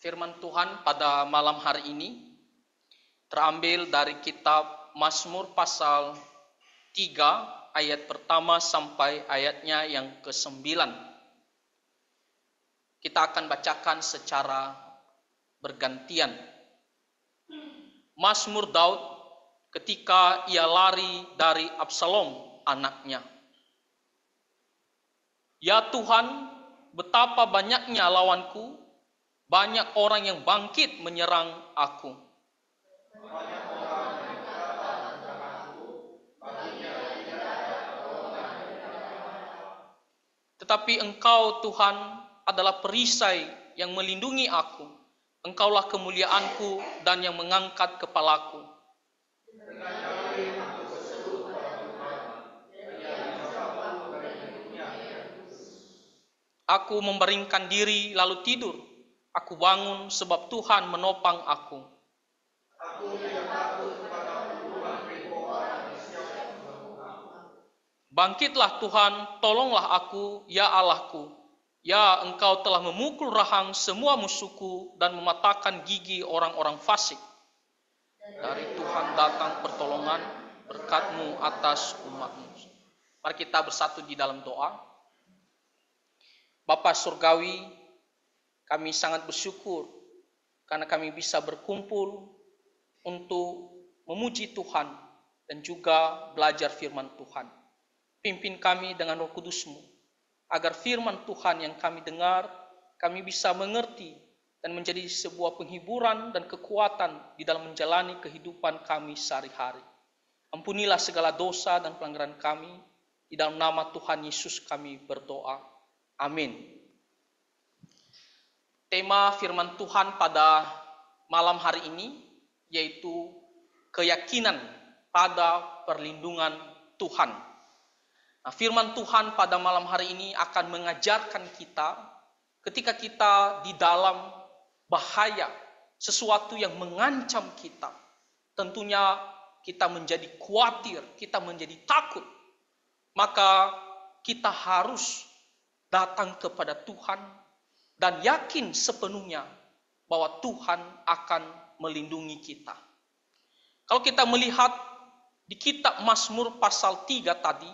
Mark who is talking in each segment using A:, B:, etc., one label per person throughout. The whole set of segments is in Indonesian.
A: Firman Tuhan pada malam hari ini terambil dari kitab Mazmur pasal 3 ayat pertama sampai ayatnya yang ke-9. Kita akan bacakan secara bergantian. Mazmur Daud ketika ia lari dari Absalom anaknya. Ya Tuhan, betapa banyaknya lawanku, banyak orang yang bangkit menyerang aku. Tetapi Engkau Tuhan adalah perisai yang melindungi aku. Engkaulah kemuliaanku dan yang mengangkat kepalaku. Aku membaringkan diri lalu tidur. Aku bangun sebab Tuhan menopang aku. Bangkitlah Tuhan, tolonglah aku, ya Allahku. Ya, Engkau telah memukul rahang semua musuhku dan mematahkan gigi orang-orang fasik. Dari Tuhan datang pertolongan, berkat-Mu atas umat-Mu. Mari kita bersatu di dalam doa. Bapa Surgawi, kami sangat bersyukur karena kami bisa berkumpul untuk memuji Tuhan dan juga belajar firman Tuhan. Pimpin kami dengan Roh Kudus-Mu, agar firman Tuhan yang kami dengar, kami bisa mengerti dan menjadi sebuah penghiburan dan kekuatan di dalam menjalani kehidupan kami sehari-hari. Ampunilah segala dosa dan pelanggaran kami, di dalam nama Tuhan Yesus kami berdoa. Amin. Tema firman Tuhan pada malam hari ini yaitu keyakinan pada perlindungan Tuhan. Nah, firman Tuhan pada malam hari ini akan mengajarkan kita ketika kita di dalam bahaya, sesuatu yang mengancam kita. Tentunya kita menjadi khawatir, kita menjadi takut. Maka kita harus datang kepada Tuhan dan yakin sepenuhnya bahwa Tuhan akan melindungi kita. Kalau kita melihat di kitab Mazmur pasal 3 tadi,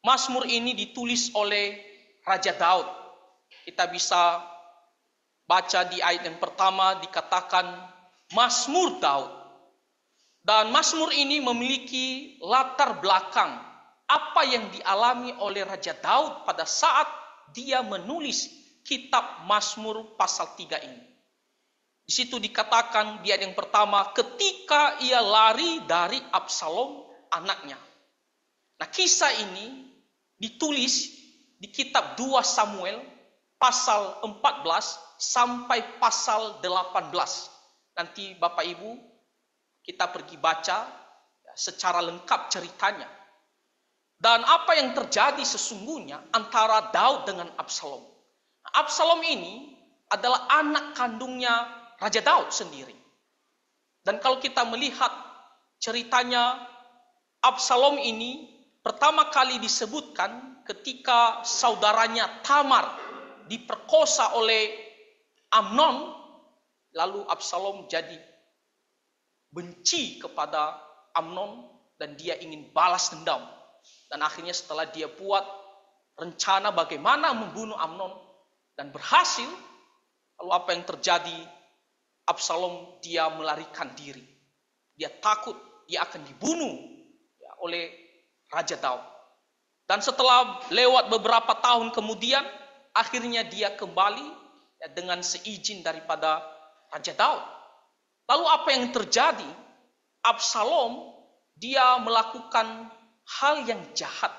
A: Mazmur ini ditulis oleh Raja Daud. Kita bisa baca di ayat yang pertama dikatakan Mazmur Daud. Dan Mazmur ini memiliki latar belakang apa yang dialami oleh Raja Daud pada saat dia menulis kitab Mazmur pasal 3 ini. Di situ dikatakan di ayat yang pertama, ketika ia lari dari Absalom anaknya. Nah, kisah ini ditulis di kitab 2 Samuel pasal 14 sampai pasal 18. Nanti Bapak Ibu kita pergi baca secara lengkap ceritanya. Dan apa yang terjadi sesungguhnya antara Daud dengan Absalom. Absalom ini adalah anak kandungnya Raja Daud sendiri. Dan kalau kita melihat ceritanya, Absalom ini pertama kali disebutkan ketika saudaranya Tamar diperkosa oleh Amnon, lalu Absalom jadi benci kepada Amnon dan dia ingin balas dendam. Dan akhirnya setelah dia buat rencana bagaimana membunuh Amnon dan berhasil, lalu apa yang terjadi? Absalom dia melarikan diri. Dia takut dia akan dibunuh oleh Raja Daud. Dan setelah lewat beberapa tahun kemudian, akhirnya dia kembali dengan seizin daripada Raja Daud. Lalu apa yang terjadi? Absalom dia melakukan hal yang jahat.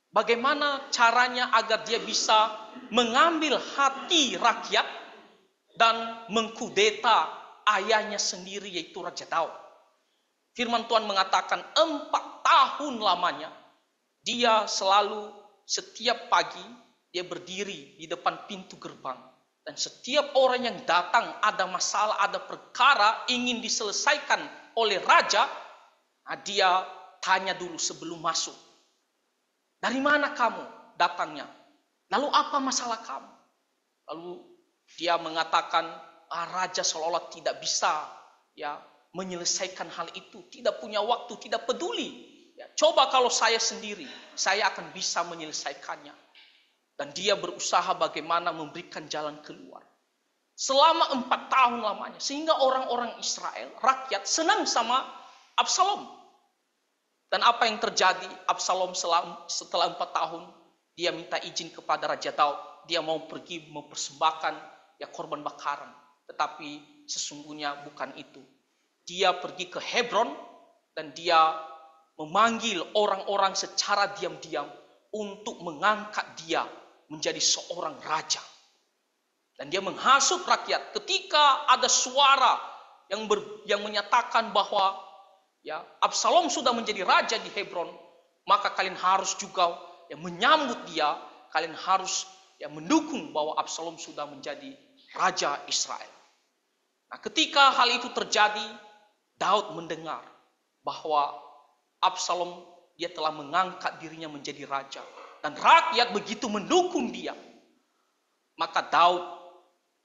A: Bagaimana caranya agar dia bisa mengambil hati rakyat dan mengkudeta ayahnya sendiri yaitu Raja Daud. Firman Tuhan mengatakan 4 tahun lamanya dia selalu setiap pagi dia berdiri di depan pintu gerbang. Dan setiap orang yang datang ada masalah, ada perkara ingin diselesaikan oleh raja, dia tanya dulu sebelum masuk. Dari mana kamu datangnya? Lalu apa masalah kamu? Lalu Dia mengatakan raja seolah-olah tidak bisa ya menyelesaikan hal itu, tidak punya waktu, tidak peduli. Ya, coba kalau saya sendiri, saya akan bisa menyelesaikannya. Dan dia berusaha bagaimana memberikan jalan keluar. Selama 4 tahun lamanya. Sehingga orang-orang Israel, rakyat, senang sama Absalom. Dan apa yang terjadi? Absalom setelah 4 tahun, dia minta izin kepada Raja Daud. Dia mau pergi mempersembahkan ya korban bakaran. Tetapi sesungguhnya bukan itu. Dia pergi ke Hebron dan dia memanggil orang-orang secara diam-diam untuk mengangkat dia menjadi seorang raja. Dan dia menghasut rakyat ketika ada suara yang menyatakan bahwa ya Absalom sudah menjadi raja di Hebron, maka kalian harus juga ya menyambut dia, kalian harus ya mendukung bahwa Absalom sudah menjadi raja Israel. Nah, ketika hal itu terjadi, Daud mendengar bahwa Absalom dia telah mengangkat dirinya menjadi raja dan rakyat begitu mendukung dia. Maka Daud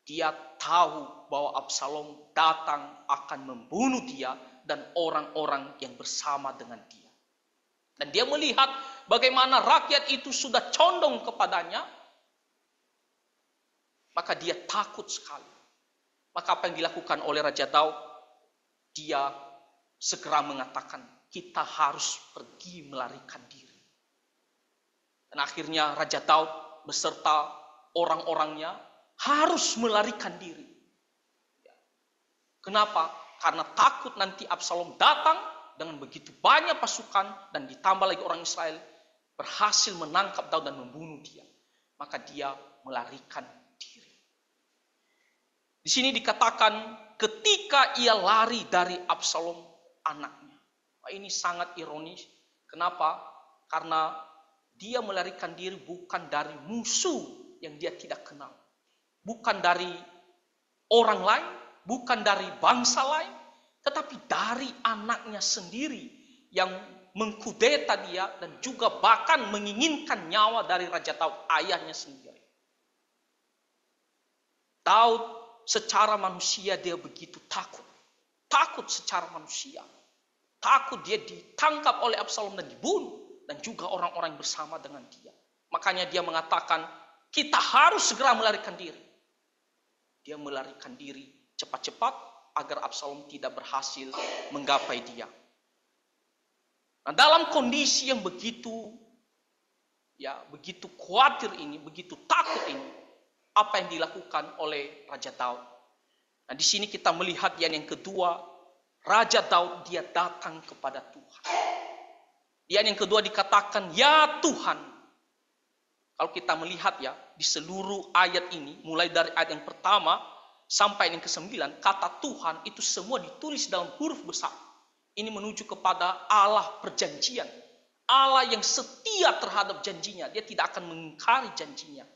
A: dia tahu bahwa Absalom datang akan membunuh dia dan orang-orang yang bersama dengan dia. Dan dia melihat bagaimana rakyat itu sudah condong kepadanya, maka dia takut sekali. Maka apa yang dilakukan oleh Raja Daud? Dia segera mengatakan, kita harus pergi melarikan diri. Dan akhirnya Raja Daud beserta orang-orangnya harus melarikan diri. Kenapa? Karena takut nanti Absalom datang dengan begitu banyak pasukan dan ditambah lagi orang Israel berhasil menangkap Daud dan membunuh dia. Maka dia melarikan diri. Di sini dikatakan ketika ia lari dari Absalom anaknya. Ini sangat ironis. Kenapa? Karena dia melarikan diri bukan dari musuh yang dia tidak kenal. Bukan dari orang lain, bukan dari bangsa lain, tetapi dari anaknya sendiri yang mengkudeta dia dan juga bahkan menginginkan nyawa dari Raja Daud, ayahnya sendiri. Daud secara manusia dia begitu takut. Takut secara manusia. Takut dia ditangkap oleh Absalom dan dibunuh. Dan juga orang-orang yang bersama dengan dia. Makanya dia mengatakan, kita harus segera melarikan diri. Dia melarikan diri cepat-cepat agar Absalom tidak berhasil menggapai dia. Nah, dalam kondisi yang begitu khawatir ini, begitu takut ini, apa yang dilakukan oleh Raja Daud? Nah, di sini kita melihat yang kedua, Raja Daud dia datang kepada Tuhan. Yang kedua dikatakan, ya Tuhan. Kalau kita melihat ya, di seluruh ayat ini, mulai dari ayat yang pertama sampai yang ke-9, kata Tuhan itu semua ditulis dalam huruf besar. Ini menuju kepada Allah perjanjian. Allah yang setia terhadap janjinya. Dia tidak akan mengingkari janjinya.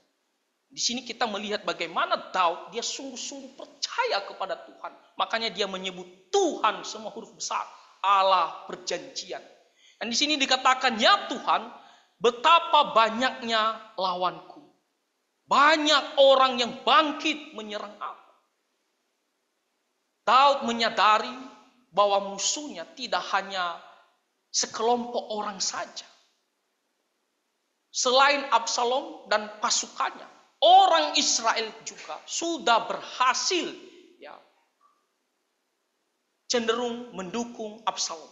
A: Di sini kita melihat bagaimana Daud, dia sungguh-sungguh percaya kepada Tuhan. Makanya dia menyebut Tuhan semua huruf besar. Allah perjanjian. Dan di sini dikatakan, ya Tuhan, betapa banyaknya lawanku. Banyak orang yang bangkit menyerang aku. Daud menyadari bahwa musuhnya tidak hanya sekelompok orang saja. Selain Absalom dan pasukannya, orang Israel juga sudah berhasil cenderung mendukung Absalom.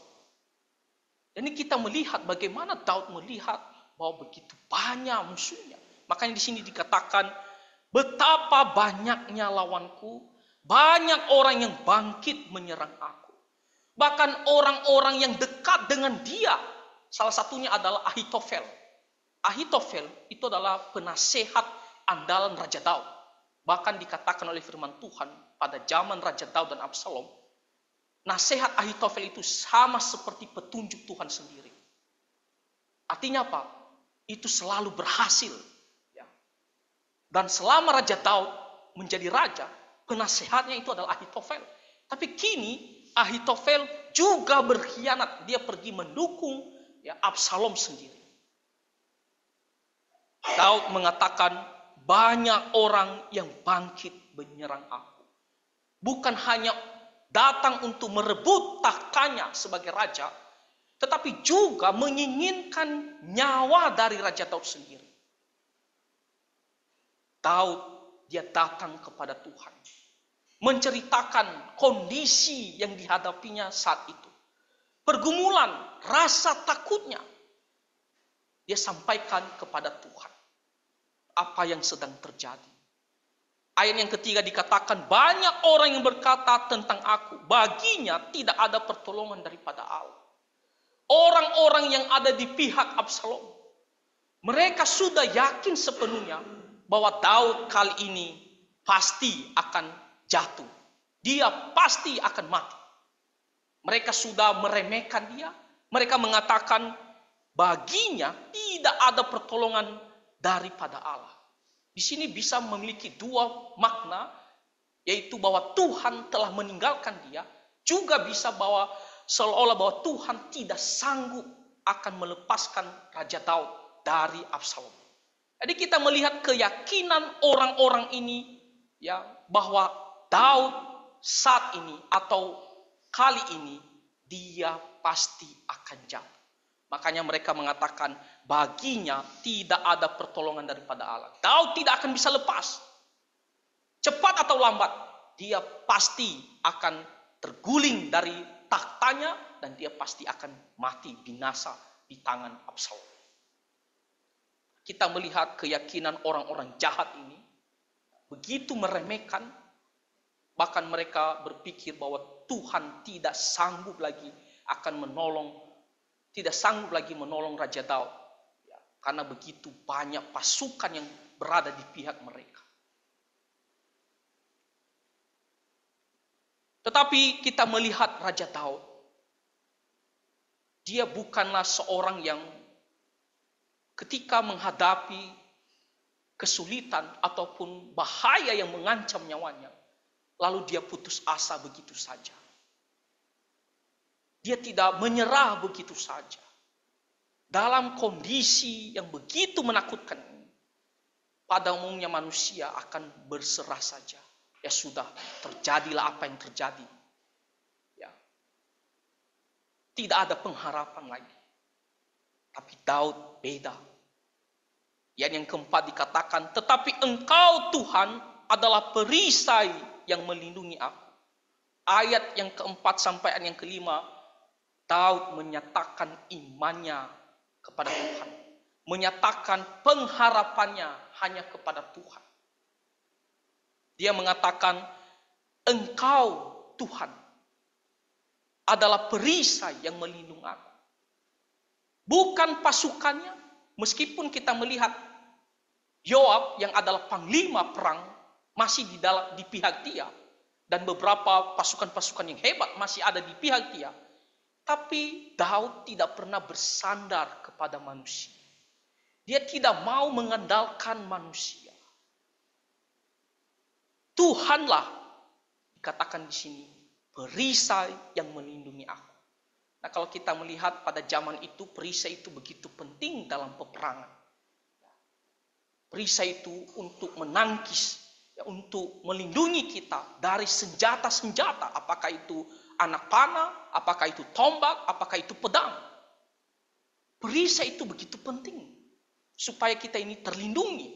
A: Dan ini kita melihat bagaimana Daud melihat bahwa begitu banyak musuhnya. Makanya di sini dikatakan, betapa banyaknya lawanku, banyak orang yang bangkit menyerang aku. Bahkan orang-orang yang dekat dengan dia, salah satunya adalah Ahitofel. Ahitofel itu adalah penasehat andalan Raja Daud. Bahkan dikatakan oleh firman Tuhan pada zaman Raja Daud dan Absalom, nasihat Ahitofel itu sama seperti petunjuk Tuhan sendiri. Artinya apa? Itu selalu berhasil. Dan selama Raja Daud menjadi raja, penasehatnya itu adalah Ahitofel. Tapi kini Ahitofel juga berkhianat. Dia pergi mendukung Absalom sendiri. Daud mengatakan, banyak orang yang bangkit menyerang aku. Bukan hanya datang untuk merebut tahtanya sebagai raja, tetapi juga menginginkan nyawa dari Raja Daud sendiri. Daud, dia datang kepada Tuhan, menceritakan kondisi yang dihadapinya saat itu. Pergumulan, rasa takutnya, dia sampaikan kepada Tuhan apa yang sedang terjadi. Ayat yang ketiga dikatakan, banyak orang yang berkata tentang aku, baginya tidak ada pertolongan daripada Allah. Orang-orang yang ada di pihak Absalom, mereka sudah yakin sepenuhnya bahwa Daud kali ini pasti akan jatuh. Dia pasti akan mati. Mereka sudah meremehkan dia. Mereka mengatakan baginya tidak ada pertolongan daripada Allah. Di sini bisa memiliki dua makna, yaitu bahwa Tuhan telah meninggalkan dia, juga bisa bahwa seolah-olah bahwa Tuhan tidak sanggup akan melepaskan Raja Daud dari Absalom. Jadi kita melihat keyakinan orang-orang ini, ya, bahwa Daud saat ini atau kali ini dia pasti akan jatuh. Makanya mereka mengatakan baginya tidak ada pertolongan daripada Allah. Daud tidak akan bisa lepas. Cepat atau lambat dia pasti akan terguling dari tahtanya dan dia pasti akan mati binasa di tangan Absalom. Kita melihat keyakinan orang-orang jahat ini begitu meremehkan, bahkan mereka berpikir bahwa Tuhan tidak sanggup lagi menolong Raja Daud, ya, karena begitu banyak pasukan yang berada di pihak mereka. Tetapi kita melihat Raja Daud, dia bukanlah seorang yang ketika menghadapi kesulitan ataupun bahaya yang mengancam nyawanya, lalu dia putus asa begitu saja. Dia tidak menyerah begitu saja. Dalam kondisi yang begitu menakutkan ini, pada umumnya manusia akan berserah saja. Ya sudah, terjadilah apa yang terjadi. Ya. Tidak ada pengharapan lagi. Tapi Daud beda. Yang keempat dikatakan, tetapi engkau Tuhan adalah perisai yang melindungi aku. Ayat yang keempat sampai ayat yang kelima, Daud menyatakan imannya kepada Tuhan. Menyatakan pengharapannya hanya kepada Tuhan. Dia mengatakan, engkau Tuhan adalah perisai yang melindungi aku. Bukan pasukannya, meskipun kita melihat Yoab yang adalah panglima perang masih di pihak dia, dan beberapa pasukan-pasukan yang hebat masih ada di pihak dia. Tapi Daud tidak pernah bersandar kepada manusia. Dia tidak mau mengandalkan manusia. Tuhanlah dikatakan di sini perisai yang melindungi aku. Nah, kalau kita melihat pada zaman itu, perisai itu begitu penting dalam peperangan. Perisai itu untuk menangkis, ya, untuk melindungi kita dari senjata-senjata, apakah itu anak panah, apakah itu tombak, apakah itu pedang. Perisai itu begitu penting supaya kita ini terlindungi.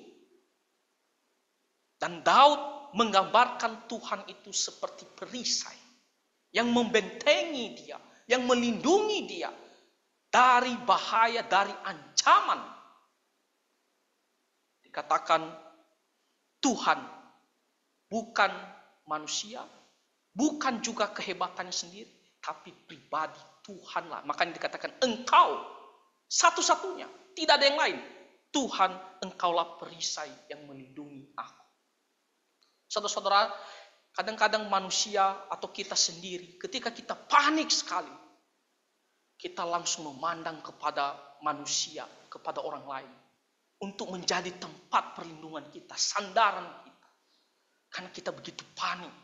A: Dan Daud menggambarkan Tuhan itu seperti perisai yang membentengi dia, yang melindungi dia dari bahaya, dari ancaman. Dikatakan Tuhan bukan manusia, bukan juga kehebatannya sendiri, tapi pribadi Tuhanlah. Makanya dikatakan engkau satu-satunya, tidak ada yang lain. Tuhan, engkaulah perisai yang melindungi aku. Saudara-saudara, kadang-kadang manusia atau kita sendiri, ketika kita panik sekali, kita langsung memandang kepada manusia, kepada orang lain, untuk menjadi tempat perlindungan kita, sandaran kita. Karena kita begitu panik,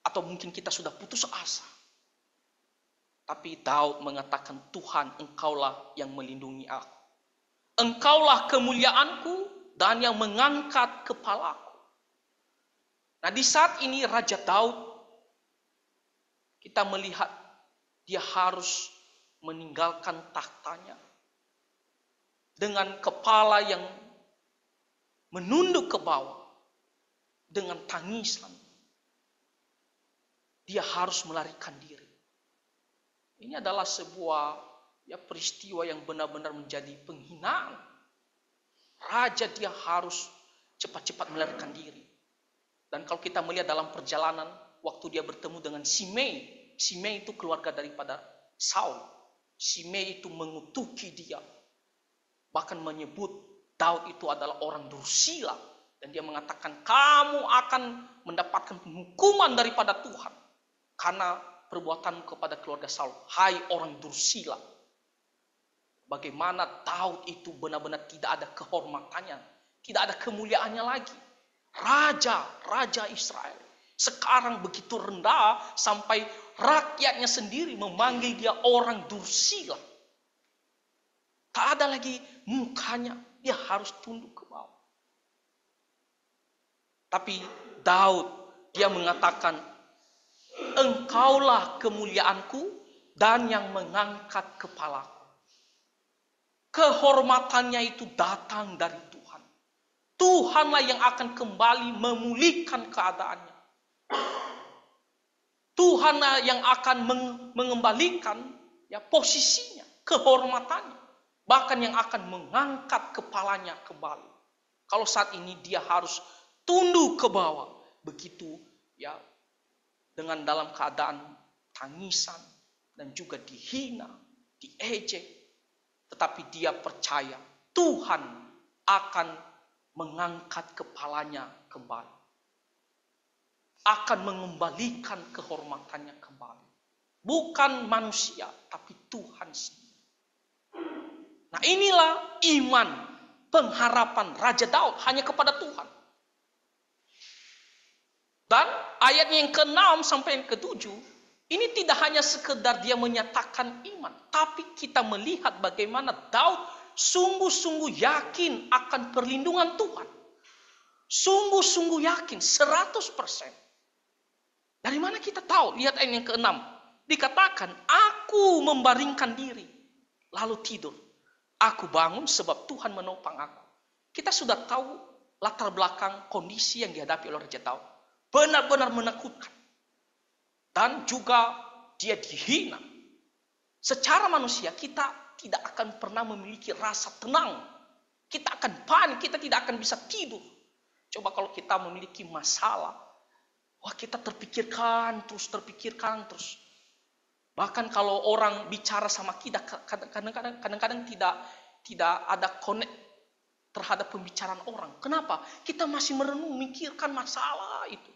A: atau mungkin kita sudah putus asa. Tapi Daud mengatakan, Tuhan, engkaulah yang melindungi aku. Engkaulah kemuliaanku dan yang mengangkat kepalaku. Nah, di saat ini Raja Daud, kita melihat dia harus meninggalkan tahtanya dengan kepala yang menunduk ke bawah, dengan tangisan. Dia harus melarikan diri. Ini adalah sebuah peristiwa yang benar-benar menjadi penghinaan. Raja dia harus cepat-cepat melarikan diri. Dan kalau kita melihat dalam perjalanan, waktu dia bertemu dengan Simei itu keluarga daripada Saul. Simei itu mengutuki dia, bahkan menyebut Daud itu adalah orang dursila. Dan dia mengatakan, kamu akan mendapatkan hukuman daripada Tuhan karena perbuatan kepada keluarga Saul. Hai orang dursila. Bagaimana Daud itu benar-benar tidak ada kehormatannya, tidak ada kemuliaannya lagi. Raja Israel sekarang begitu rendah sampai rakyatnya sendiri memanggil dia orang dursila. Tak ada lagi mukanya, dia harus tunduk ke bawah. Tapi Daud dia mengatakan, engkaulah kemuliaanku dan yang mengangkat kepalaku. Kehormatannya itu datang dari Tuhan. Tuhanlah yang akan kembali memulihkan keadaannya. Tuhanlah yang akan mengembalikan posisinya, kehormatannya. Bahkan yang akan mengangkat kepalanya kembali. Kalau saat ini dia harus tunduk ke bawah. Begitu dengan dalam keadaan tangisan dan juga dihina, diejek. Tetapi dia percaya Tuhan akan mengangkat kepalanya kembali. Akan mengembalikan kehormatannya kembali. Bukan manusia, tapi Tuhan sendiri. Nah, inilah iman, pengharapan Raja Daud hanya kepada Tuhan. Dan ayatnya yang ke-6 sampai yang ke-7, ini tidak hanya sekedar dia menyatakan iman, tapi kita melihat bagaimana Daud sungguh-sungguh yakin akan perlindungan Tuhan. Sungguh-sungguh yakin, 100%. Dari mana kita tahu? Lihat ayat yang ke-6. Dikatakan, aku membaringkan diri, lalu tidur. Aku bangun sebab Tuhan menopang aku. Kita sudah tahu latar belakang kondisi yang dihadapi oleh Raja Daud. Benar-benar menakutkan. Dan juga dia dihina. Secara manusia kita tidak akan pernah memiliki rasa tenang. Kita akan panik, kita tidak akan bisa tidur. Coba kalau kita memiliki masalah, kita terpikirkan terus. Bahkan kalau orang bicara sama kita, kadang-kadang tidak ada connect terhadap pembicaraan orang. Kenapa? Kita masih merenung, memikirkan masalah itu.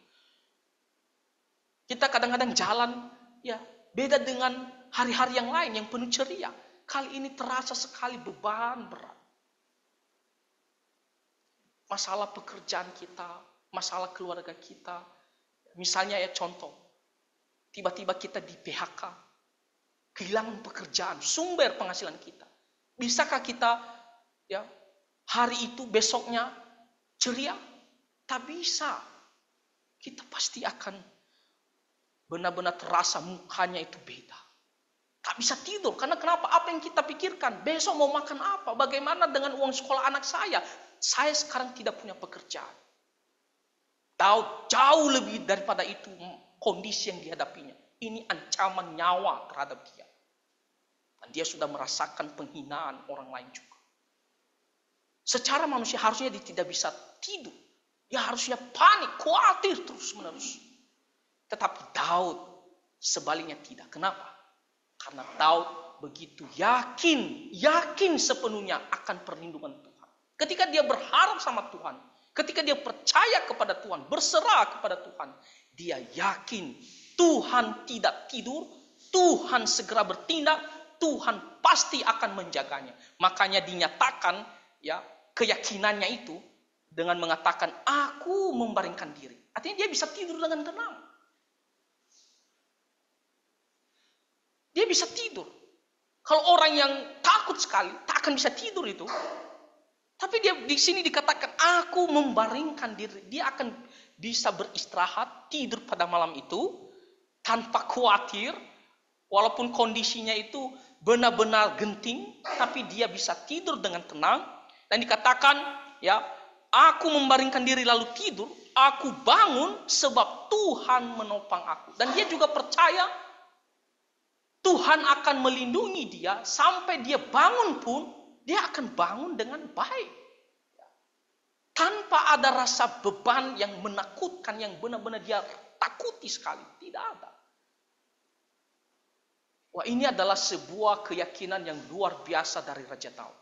A: Kita kadang-kadang jalan, beda dengan hari-hari yang lain yang penuh ceria. Kali ini terasa sekali beban berat. Masalah pekerjaan kita, masalah keluarga kita. Misalnya contoh, tiba-tiba kita di PHK, kehilangan pekerjaan, sumber penghasilan kita. Bisakah kita hari itu besoknya ceria? Tak bisa. Kita pasti akan benar-benar terasa mukanya itu beda. Tak bisa tidur. Karena kenapa? Apa yang kita pikirkan? Besok mau makan apa? Bagaimana dengan uang sekolah anak saya? Saya sekarang tidak punya pekerjaan. Daud jauh lebih daripada itu kondisi yang dihadapinya. Ini ancaman nyawa terhadap dia. Dan dia sudah merasakan penghinaan orang lain juga. Secara manusia harusnya dia tidak bisa tidur. Dia harusnya panik, khawatir terus-menerus. Tetapi Daud sebaliknya tidak. Kenapa? Karena Daud begitu yakin sepenuhnya akan perlindungan Tuhan. Ketika dia berharap sama Tuhan, ketika dia percaya kepada Tuhan, berserah kepada Tuhan, dia yakin Tuhan tidak tidur, Tuhan segera bertindak, Tuhan pasti akan menjaganya. Makanya dinyatakan keyakinannya itu dengan mengatakan, aku membaringkan diri. Artinya dia bisa tidur dengan tenang. Dia bisa tidur. Kalau orang yang takut sekali, tak akan bisa tidur itu. Tapi dia di sini dikatakan, aku membaringkan diri. Dia akan bisa beristirahat, tidur pada malam itu, tanpa khawatir, walaupun kondisinya itu benar-benar genting, tapi dia bisa tidur dengan tenang. Dan dikatakan, ya, aku membaringkan diri lalu tidur, aku bangun sebab Tuhan menopang aku. Dan dia juga percaya Tuhan akan melindungi dia sampai dia bangun pun, dia akan bangun dengan baik. Tanpa ada rasa beban yang menakutkan, yang benar-benar dia takuti sekali. Tidak ada. Wah, ini adalah sebuah keyakinan yang luar biasa dari Raja Daud.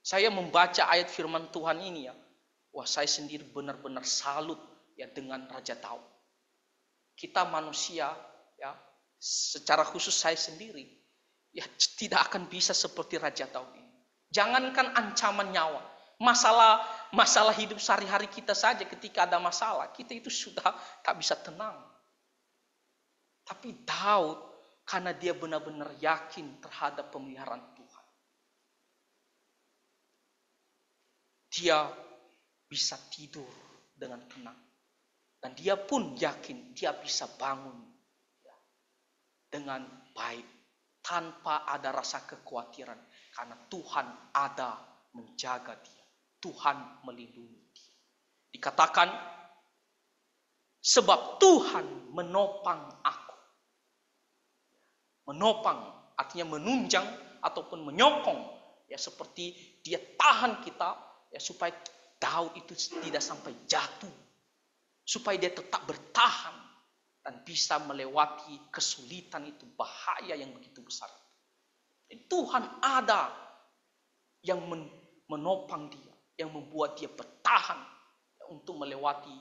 A: Saya membaca ayat firman Tuhan ini ya. Wah, saya sendiri benar-benar salut ya dengan Raja Daud. Kita manusia ya, secara khusus saya sendiri ya tidak akan bisa seperti Raja Daud ini. Jangankan ancaman nyawa, masalah hidup sehari-hari kita saja ketika ada masalah, kita itu sudah tak bisa tenang. Tapi Daud, karena dia benar-benar yakin terhadap pemeliharaan Tuhan, dia bisa tidur dengan tenang. Dan dia pun yakin dia bisa bangun dengan baik, tanpa ada rasa kekhawatiran. Karena Tuhan ada menjaga dia. Tuhan melindungi dia. Dikatakan, sebab Tuhan menopang aku. Menopang artinya menunjang ataupun menyokong. Ya, seperti dia tahan kita ya, supaya Daud itu tidak sampai jatuh. Supaya dia tetap bertahan dan bisa melewati kesulitan itu, bahaya yang begitu besar. Dan Tuhan ada yang menopang dia, yang membuat dia bertahan untuk melewati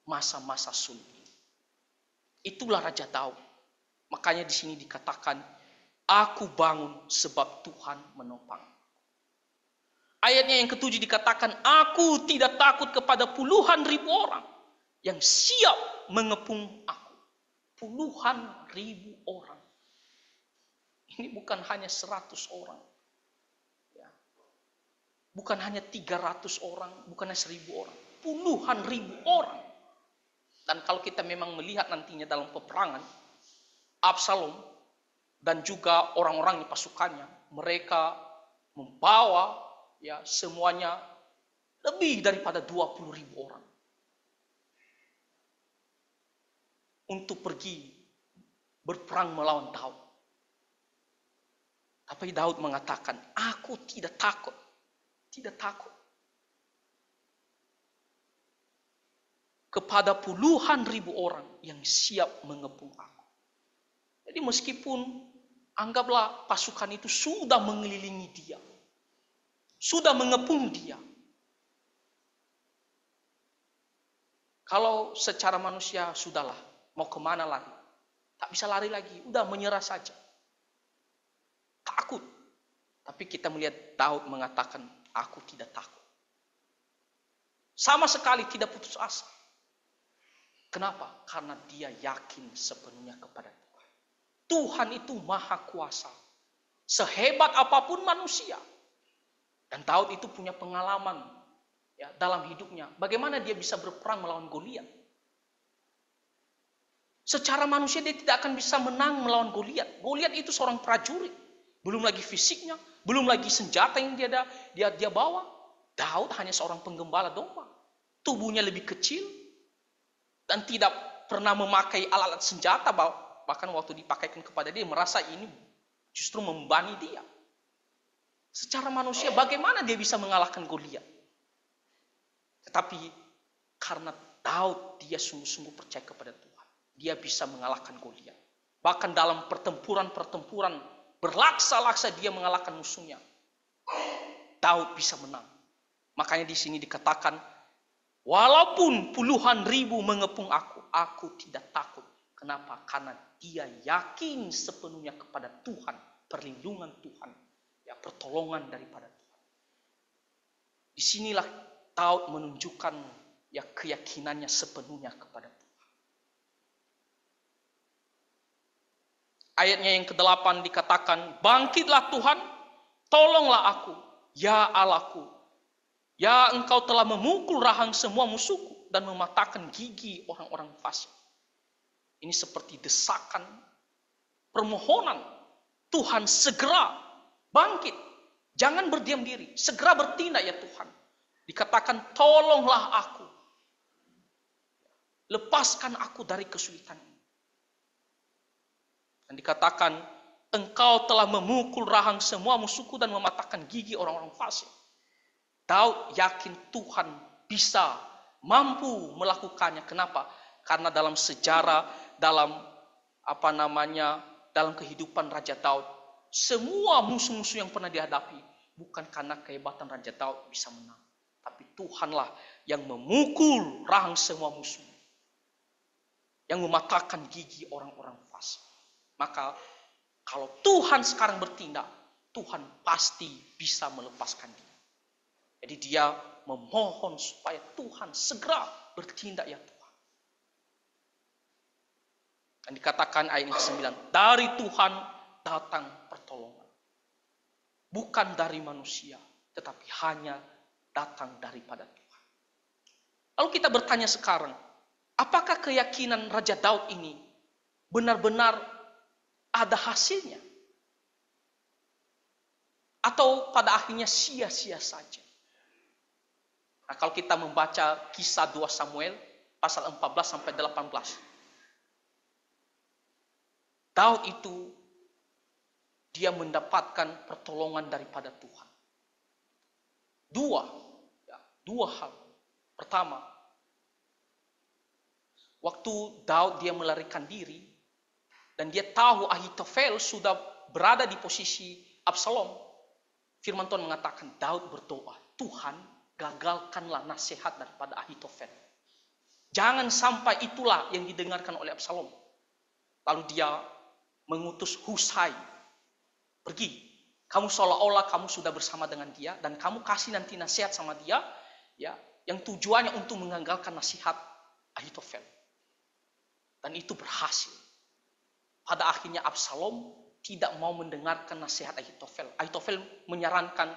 A: masa-masa sulit. Itulah Raja Daud. Makanya di sini dikatakan, aku bangun sebab Tuhan menopang. Ayatnya yang ketujuh dikatakan, aku tidak takut kepada puluhan ribu orang yang siap mengepung aku. Puluhan ribu orang. Ini bukan hanya 100 orang. Ya. Bukan hanya 300 orang, bukan hanya 1000 orang. Puluhan ribu orang. Dan kalau kita memang melihat nantinya dalam peperangan, Absalom dan juga orang-orang di pasukannya, mereka membawa ya semuanya lebih daripada 20.000 orang untuk pergi berperang melawan Daud. Tapi Daud mengatakan, aku tidak takut. Tidak takut. Kepada puluhan ribu orang yang siap mengepung aku. Jadi meskipun anggaplah pasukan itu sudah mengelilingi dia. Sudah mengepung dia. Kalau secara manusia sudahlah, mau kemana lari? Tak bisa lari lagi, udah menyerah saja. Takut. Tapi kita melihat Daud mengatakan, aku tidak takut. Sama sekali tidak putus asa. Kenapa? Karena dia yakin sepenuhnya kepada Tuhan. Tuhan itu maha kuasa. Sehebat apapun manusia. Dan Daud itu punya pengalaman ya, dalam hidupnya. Bagaimana dia bisa berperang melawan Goliat. Secara manusia dia tidak akan bisa menang melawan Goliat. Goliat itu seorang prajurit. Belum lagi fisiknya, belum lagi senjata yang dia bawa. Daud hanya seorang penggembala domba. Tubuhnya lebih kecil dan tidak pernah memakai alat-alat senjata. Bahkan waktu dipakaikan kepada dia, merasa ini justru membebani dia. Secara manusia bagaimana dia bisa mengalahkan Goliat? Tetapi karena Daud dia sungguh-sungguh percaya kepada Tuhan. Dia bisa mengalahkan Goliat. Bahkan dalam pertempuran berlaksa-laksa dia mengalahkan musuhnya. Daud bisa menang. Makanya di sini dikatakan, walaupun puluhan ribu mengepung aku tidak takut. Kenapa? Karena dia yakin sepenuhnya kepada Tuhan, perlindungan Tuhan, ya pertolongan daripada Tuhan. Disinilah Daud menunjukkan ya keyakinannya sepenuhnya kepada Tuhan. Ayatnya yang ke-8 dikatakan, bangkitlah Tuhan, tolonglah aku, Ya Allahku, ya Engkau telah memukul rahang semua musuhku dan mematahkan gigi orang-orang fasik. Ini seperti desakan, permohonan. Tuhan segera bangkit. Jangan berdiam diri. Segera bertindak ya Tuhan. Dikatakan tolonglah aku. Lepaskan aku dari kesulitan ini. Dan dikatakan Engkau telah memukul rahang semua musuhku dan mematahkan gigi orang-orang fasik. Daud yakin Tuhan bisa, mampu melakukannya. Kenapa? Karena dalam sejarah, dalam dalam kehidupan Raja Daud, semua musuh-musuh yang pernah dihadapi bukan karena kehebatan Raja Daud bisa menang, tapi Tuhanlah yang memukul rahang semua musuh, yang mematahkan gigi orang-orang fasik. Maka kalau Tuhan sekarang bertindak, Tuhan pasti bisa melepaskan dia. Jadi dia memohon supaya Tuhan segera bertindak ya Tuhan. Dan dikatakan ayat ke-9, dari Tuhan datang pertolongan. Bukan dari manusia, tetapi hanya datang daripada Tuhan. Lalu kita bertanya sekarang, apakah keyakinan Raja Daud ini benar-benar ada hasilnya? Atau pada akhirnya sia-sia saja? Nah, kalau kita membaca kisah 2 Samuel pasal 14 sampai 18. Daud itu dia mendapatkan pertolongan daripada Tuhan. Dua hal. Pertama, waktu Daud dia melarikan diri dan dia tahu Ahitofel sudah berada di posisi Absalom. Firman Tuhan mengatakan Daud berdoa, Tuhan gagalkanlah nasihat daripada Ahitofel. Jangan sampai itulah yang didengarkan oleh Absalom. Lalu dia mengutus Husai, pergi. Kamu seolah-olah kamu sudah bersama dengan dia dan kamu kasih nanti nasihat sama dia, ya, yang tujuannya untuk menggagalkan nasihat Ahitofel. Dan itu berhasil. Pada akhirnya Absalom tidak mau mendengarkan nasihat Ahitofel. Ahitofel menyarankan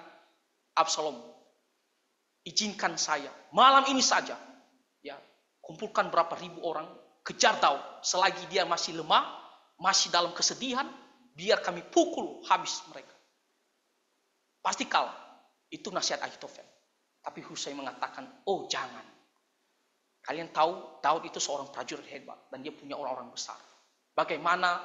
A: Absalom, izinkan saya malam ini saja, ya, kumpulkan berapa ribu orang, kejar Daud selagi dia masih lemah, masih dalam kesedihan, biar kami pukul habis mereka. Pasti kalah. Itu nasihat Ahitofel. Tapi Husai mengatakan, oh jangan. Kalian tahu Daud itu seorang prajurit hebat dan dia punya orang-orang besar. Bagaimana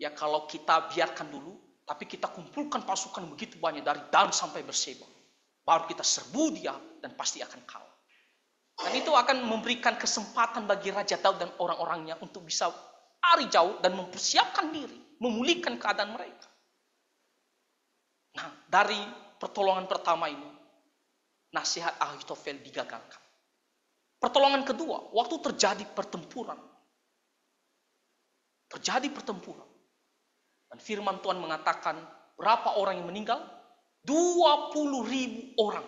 A: ya kalau kita biarkan dulu, tapi kita kumpulkan pasukan begitu banyak dari Dan sampai Berseba. Baru kita serbu dia dan pasti akan kalah. Dan itu akan memberikan kesempatan bagi Raja Daud dan orang-orangnya untuk bisa lari jauh dan mempersiapkan diri, memulihkan keadaan mereka. Nah, dari pertolongan pertama ini, nasihat Ahitofel digagalkan. Pertolongan kedua, waktu terjadi pertempuran. Dan firman Tuhan mengatakan, berapa orang yang meninggal? 20.000 orang.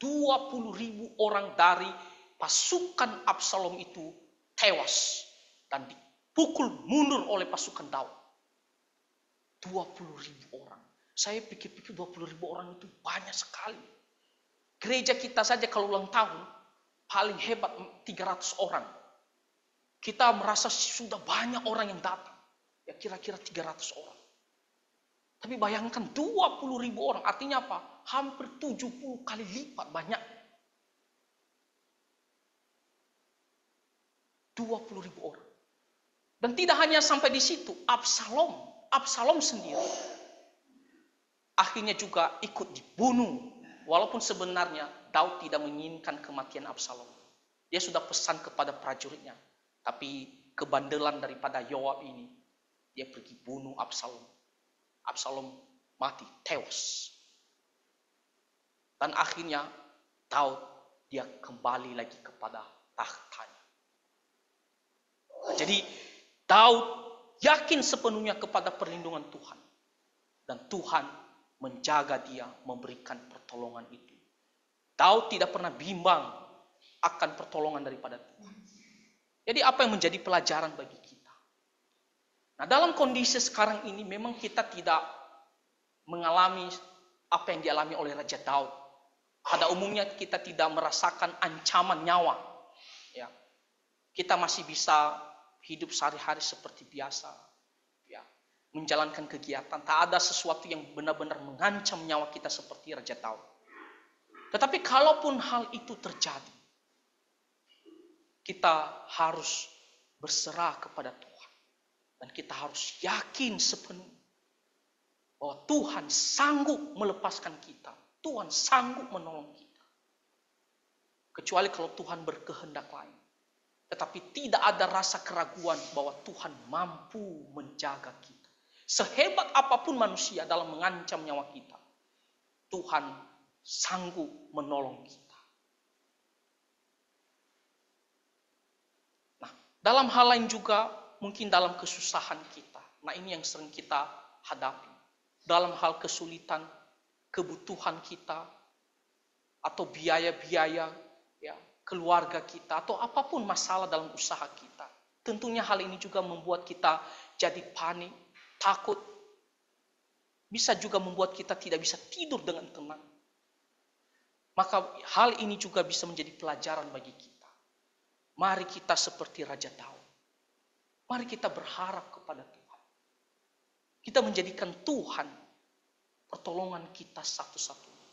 A: 20.000 orang dari pasukan Absalom itu tewas dan dipukul mundur oleh pasukan Daud. 20.000 orang. Saya pikir-pikir 20.000 orang itu banyak sekali. Gereja kita saja kalau ulang tahun paling hebat 300 orang. Kita merasa sudah banyak orang yang datang. Ya kira-kira 300 orang. Tapi bayangkan 20.000 orang. Artinya apa? Hampir 70 kali lipat banyak. 20.000 orang. Dan tidak hanya sampai di situ. Absalom sendiri akhirnya juga ikut dibunuh. Walaupun sebenarnya Daud tidak menginginkan kematian Absalom. Dia sudah pesan kepada prajuritnya. Tapi kebandelan daripada Yoab ini, dia pergi bunuh Absalom. Absalom mati, tewas. Dan akhirnya Daud dia kembali lagi kepada tahtanya. Jadi Daud yakin sepenuhnya kepada perlindungan Tuhan. Dan Tuhan menjaga dia, memberikan pertolongan itu. Daud tidak pernah bimbang akan pertolongan daripada Tuhan. Jadi apa yang menjadi pelajaran bagi kita? Nah, dalam kondisi sekarang ini memang kita tidak mengalami apa yang dialami oleh Raja Daud. Pada umumnya kita tidak merasakan ancaman nyawa. Ya. Kita masih bisa hidup sehari-hari seperti biasa. Ya. Menjalankan kegiatan. Tak ada sesuatu yang benar-benar mengancam nyawa kita seperti Raja Daud. Tetapi kalaupun hal itu terjadi, kita harus berserah kepada Tuhan. Dan kita harus yakin sepenuhnya bahwa Tuhan sanggup melepaskan kita. Tuhan sanggup menolong kita. Kecuali kalau Tuhan berkehendak lain. Tetapi tidak ada rasa keraguan bahwa Tuhan mampu menjaga kita. Sehebat apapun manusia dalam mengancam nyawa kita, Tuhan sanggup menolong kita. Nah, dalam hal lain juga, mungkin dalam kesusahan kita. Nah, ini yang sering kita hadapi. Dalam hal kesulitan, kebutuhan kita, atau biaya-biaya, ya, keluarga kita, atau apapun masalah dalam usaha kita. Tentunya hal ini juga membuat kita jadi panik, takut. Bisa juga membuat kita tidak bisa tidur dengan tenang. Maka hal ini juga bisa menjadi pelajaran bagi kita. Mari kita seperti Raja Daud. Mari kita berharap kepada Tuhan. Kita menjadikan Tuhan pertolongan kita satu-satunya.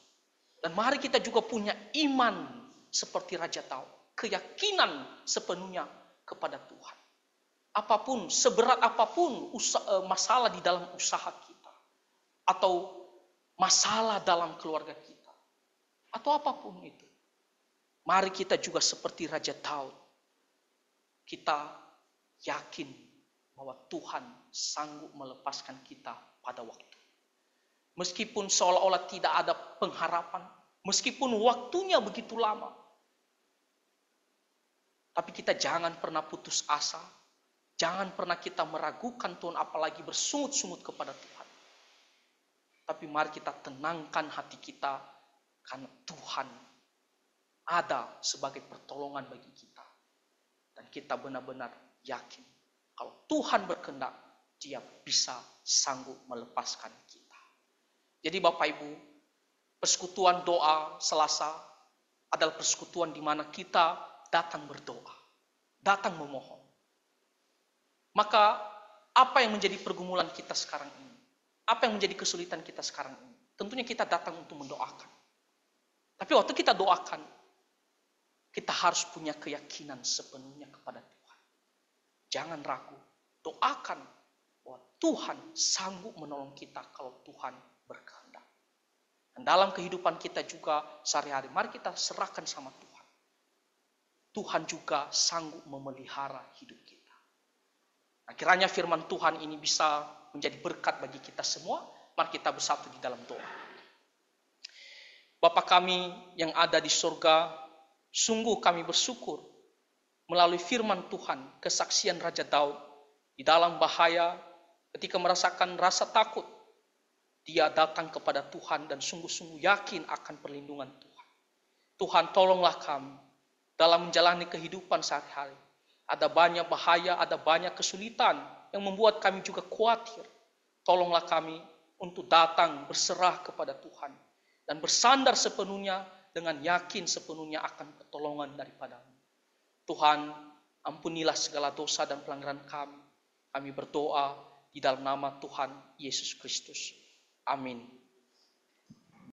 A: Dan mari kita juga punya iman seperti Raja Daud. Keyakinan sepenuhnya kepada Tuhan. Apapun, seberat apapun masalah di dalam usaha kita. Atau masalah dalam keluarga kita. Atau apapun itu. Mari kita juga seperti Raja Daud. Kita yakin bahwa Tuhan sanggup melepaskan kita pada waktu. Meskipun seolah-olah tidak ada pengharapan. Meskipun waktunya begitu lama. Tapi kita jangan pernah putus asa. Jangan pernah kita meragukan Tuhan, apalagi bersungut-sungut kepada Tuhan. Tapi mari kita tenangkan hati kita. Karena Tuhan ada sebagai pertolongan bagi kita. Dan kita benar-benar yakin. Kalau Tuhan berkehendak, Dia bisa sanggup melepaskan kita. Jadi Bapak Ibu, persekutuan doa Selasa adalah persekutuan di mana kita datang berdoa, datang memohon. Maka apa yang menjadi pergumulan kita sekarang ini? Apa yang menjadi kesulitan kita sekarang ini? Tentunya kita datang untuk mendoakan. Tapi waktu kita doakan, kita harus punya keyakinan sepenuhnya kepada Tuhan. Jangan ragu, doakan bahwa Tuhan sanggup menolong kita kalau Tuhan berkehendak. Dan dalam kehidupan kita juga sehari-hari, mari kita serahkan sama Tuhan. Tuhan juga sanggup memelihara hidup kita. Nah, kiranya firman Tuhan ini bisa menjadi berkat bagi kita semua. Mari kita bersatu di dalam doa. Bapa kami yang ada di surga, sungguh kami bersyukur melalui firman Tuhan, kesaksian Raja Daud di dalam bahaya ketika merasakan rasa takut. Dia datang kepada Tuhan dan sungguh-sungguh yakin akan perlindungan Tuhan. Tuhan, tolonglah kami dalam menjalani kehidupan sehari-hari. Ada banyak bahaya, ada banyak kesulitan yang membuat kami juga khawatir. Tolonglah kami untuk datang berserah kepada Tuhan dan bersandar sepenuhnya dengan yakin sepenuhnya akan pertolongan daripada-Mu. Tuhan, ampunilah segala dosa dan pelanggaran kami. Kami berdoa di dalam nama Tuhan Yesus Kristus. Amin.